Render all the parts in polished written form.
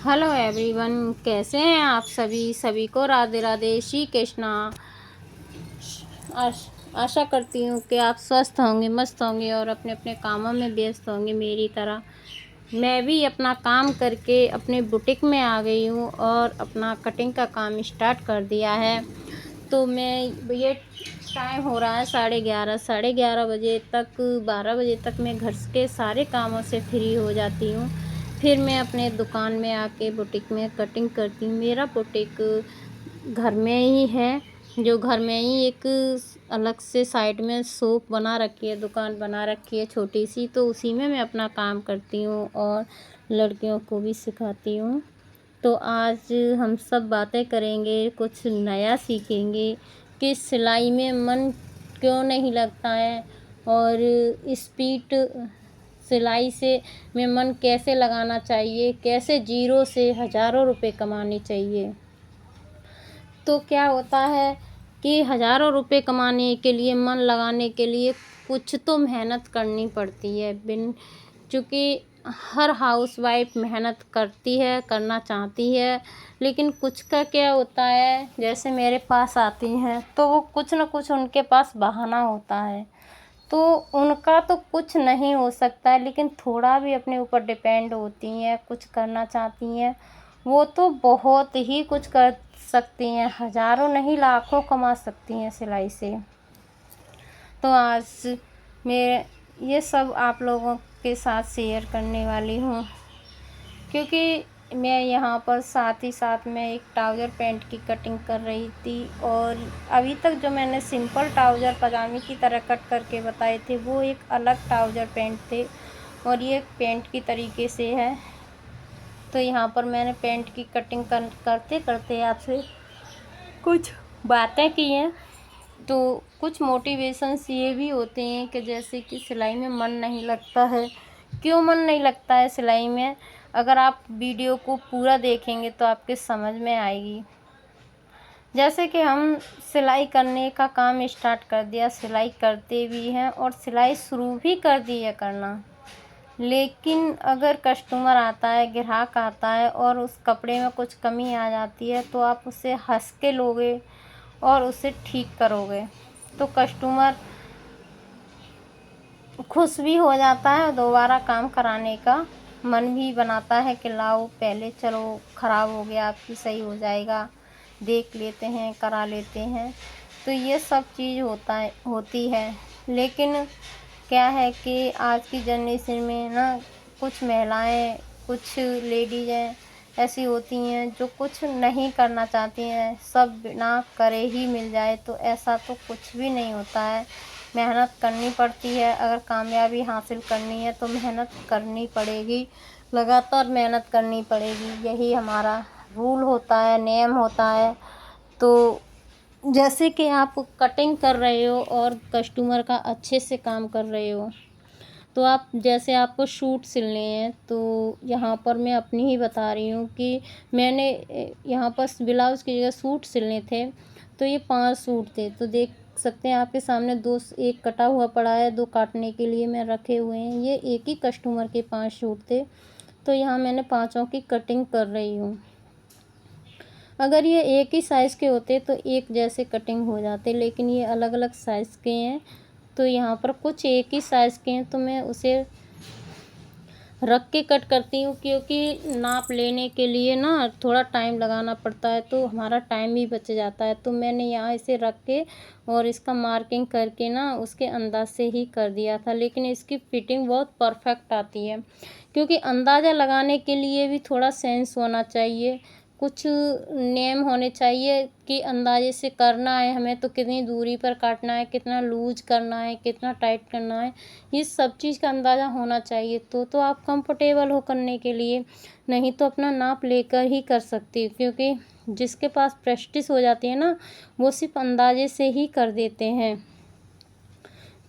Hello everyone, कैसे हैं आप सभी को राधे राधे, श्री कृष्णा। आशा करती हूँ कि आप स्वस्थ होंगे, मस्त होंगे और अपने अपने कामों में व्यस्त होंगे मेरी तरह। मैं भी अपना काम करके अपने बुटीक में आ गई हूँ और अपना कटिंग का काम स्टार्ट कर दिया है। तो मैं ये टाइम हो रहा है 11:30 बजे तक, 12 बजे तक मैं घर के सारे कामों से फ्री हो जाती हूँ। फिर मैं अपने दुकान में आके बुटीक में कटिंग करती हूँ। मेरा बुटीक घर में ही है, जो घर में ही एक अलग से साइड में शॉप बना रखी है, दुकान बना रखी है छोटी सी, तो उसी में मैं अपना काम करती हूँ और लड़कियों को भी सिखाती हूँ। तो आज हम सब बातें करेंगे, कुछ नया सीखेंगे कि सिलाई में मन क्यों नहीं लगता है और स्पीड सिलाई से में मन कैसे लगाना चाहिए, कैसे जीरो से हज़ारों रुपए कमाने चाहिए। तो क्या होता है कि हज़ारों रुपए कमाने के लिए, मन लगाने के लिए कुछ तो मेहनत करनी पड़ती है। चूँकि हर हाउसवाइफ मेहनत करती है, करना चाहती है, लेकिन कुछ का क्या होता है, जैसे मेरे पास आती हैं तो वो कुछ न कुछ उनके पास बहाना होता है। तो उनका तो कुछ नहीं हो सकता है, लेकिन थोड़ा भी अपने ऊपर डिपेंड होती हैं, कुछ करना चाहती हैं, वो तो बहुत ही कुछ कर सकती हैं, हज़ारों नहीं लाखों कमा सकती हैं सिलाई से। तो आज मैं ये सब आप लोगों के साथ शेयर करने वाली हूँ, क्योंकि मैं यहाँ पर साथ ही साथ में एक ट्राउज़र पैंट की कटिंग कर रही थी। और अभी तक जो मैंने सिंपल ट्राउज़र पजामे की तरह कट करके बताए थे, वो एक अलग ट्राउज़र पैंट थे और ये पैंट की तरीके से है। तो यहाँ पर मैंने पैंट की कटिंग करते करते आपसे कुछ बातें की हैं। तो कुछ मोटिवेशंस ये भी होते हैं कि जैसे कि सिलाई में मन नहीं लगता है, क्यों मन नहीं लगता है सिलाई में, अगर आप वीडियो को पूरा देखेंगे तो आपके समझ में आएगी। जैसे कि हम सिलाई करने का काम स्टार्ट कर दिया, सिलाई करते भी हैं और सिलाई शुरू भी कर दी है करना, लेकिन अगर कस्टमर आता है, ग्राहक आता है और उस कपड़े में कुछ कमी आ जाती है, तो आप उसे हंस के लोगे और उसे ठीक करोगे, तो कस्टमर खुश भी हो जाता है और दोबारा काम कराने का मन भी बनाता है कि लाओ पहले, चलो ख़राब हो गया आपकी सही हो जाएगा, देख लेते हैं, करा लेते हैं। तो ये सब चीज़ होती है। लेकिन क्या है कि आज की जनरेशन में ना, कुछ महिलाएं, कुछ लेडीज़ हैं ऐसी होती हैं जो कुछ नहीं करना चाहती हैं, सब बिना करे ही मिल जाए, तो ऐसा तो कुछ भी नहीं होता है। मेहनत करनी पड़ती है, अगर कामयाबी हासिल करनी है तो मेहनत करनी पड़ेगी, लगातार मेहनत करनी पड़ेगी, यही हमारा रूल होता है, नियम होता है। तो जैसे कि आप कटिंग कर रहे हो और कस्टमर का अच्छे से काम कर रहे हो, तो आप जैसे आपको सूट सिलने हैं, तो यहाँ पर मैं अपनी ही बता रही हूँ कि मैंने यहाँ पर ब्लाउज़ की जगह सूट सिलने थे, तो ये 5 सूट थे। तो देख सकते हैं आपके सामने एक कटा हुआ पड़ा है, 2 काटने के लिए मैं रखे हुए हैं। ये एक ही कस्टमर के 5 सूट थे, तो यहाँ मैंने पाँचों की कटिंग कर रही हूँ। अगर ये एक ही साइज़ के होते तो एक जैसे कटिंग हो जाते, लेकिन ये अलग अलग साइज़ के हैं। तो यहाँ पर कुछ एक ही साइज़ के हैं, तो मैं उसे रख के कट करती हूँ, क्योंकि नाप लेने के लिए ना थोड़ा टाइम लगाना पड़ता है, तो हमारा टाइम भी बच जाता है। तो मैंने यहाँ इसे रख के और इसका मार्किंग करके ना उसके अंदाज़ से ही कर दिया था, लेकिन इसकी फिटिंग बहुत परफेक्ट आती है, क्योंकि अंदाज़ा लगाने के लिए भी थोड़ा सेंस होना चाहिए, कुछ नेम होने चाहिए कि अंदाज़े से करना है हमें, तो कितनी दूरी पर काटना है, कितना लूज करना है, कितना टाइट करना है, ये सब चीज़ का अंदाज़ा होना चाहिए। तो आप कंफर्टेबल हो करने के लिए, नहीं तो अपना नाप लेकर ही कर सकती हो, क्योंकि जिसके पास प्रैक्टिस हो जाती है ना, वो सिर्फ अंदाज़े से ही कर देते हैं।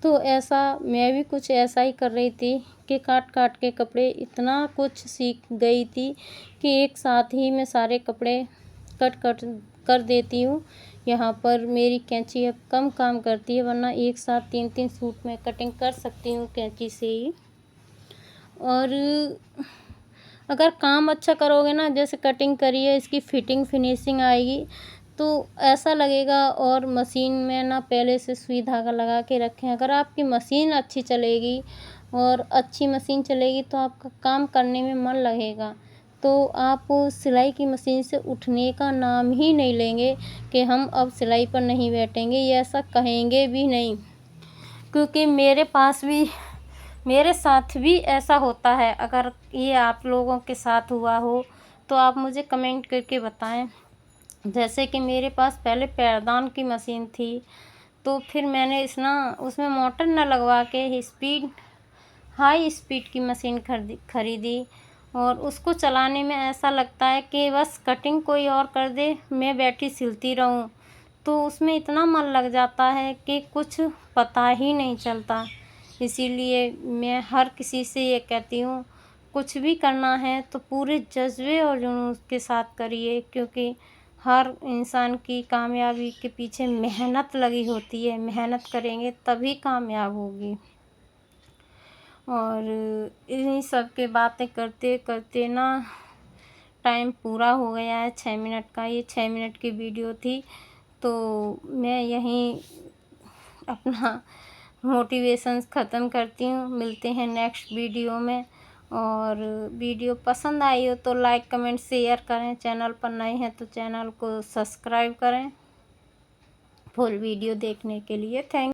तो ऐसा मैं भी कुछ ऐसा ही कर रही थी कि काट काट के कपड़े इतना कुछ सीख गई थी कि एक साथ ही मैं सारे कपड़े कट कट कर देती हूँ। यहाँ पर मेरी कैंची अब कम काम करती है, वरना एक साथ 3-3 सूट में कटिंग कर सकती हूँ कैंची से ही। और अगर काम अच्छा करोगे ना, जैसे कटिंग करी है, इसकी फिटिंग फिनिशिंग आएगी तो ऐसा लगेगा। और मशीन में ना पहले से सुई धागा लगा के रखें। अगर आपकी मशीन अच्छी चलेगी और अच्छी मशीन चलेगी तो आपका काम करने में मन लगेगा। तो आप सिलाई की मशीन से उठने का नाम ही नहीं लेंगे कि हम अब सिलाई पर नहीं बैठेंगे, ये ऐसा कहेंगे भी नहीं। क्योंकि मेरे साथ भी ऐसा होता है। अगर ये आप लोगों के साथ हुआ हो तो आप मुझे कमेंट करके बताएं। जैसे कि मेरे पास पहले पैरदान की मशीन थी, तो फिर मैंने उसमें मोटर न लगवा के हाई स्पीड की मशीन खरीदी। और उसको चलाने में ऐसा लगता है कि बस कटिंग कोई और कर दे, मैं बैठी सिलती रहूं। तो उसमें इतना मन लग जाता है कि कुछ पता ही नहीं चलता। इसीलिए मैं हर किसी से ये कहती हूँ, कुछ भी करना है तो पूरे जज़्बे और जुनून के साथ करिए, क्योंकि हर इंसान की कामयाबी के पीछे मेहनत लगी होती है। मेहनत करेंगे तभी कामयाब होगी। और इन्हीं सब के बातें करते करते ना टाइम पूरा हो गया है 6 मिनट का। ये 6 मिनट की वीडियो थी, तो मैं यहीं अपना मोटिवेशंस ख़त्म करती हूँ। मिलते हैं नेक्स्ट वीडियो में। और वीडियो पसंद आई हो तो लाइक कमेंट शेयर करें। चैनल पर नए हैं तो चैनल को सब्सक्राइब करें। फुल वीडियो देखने के लिए थैंक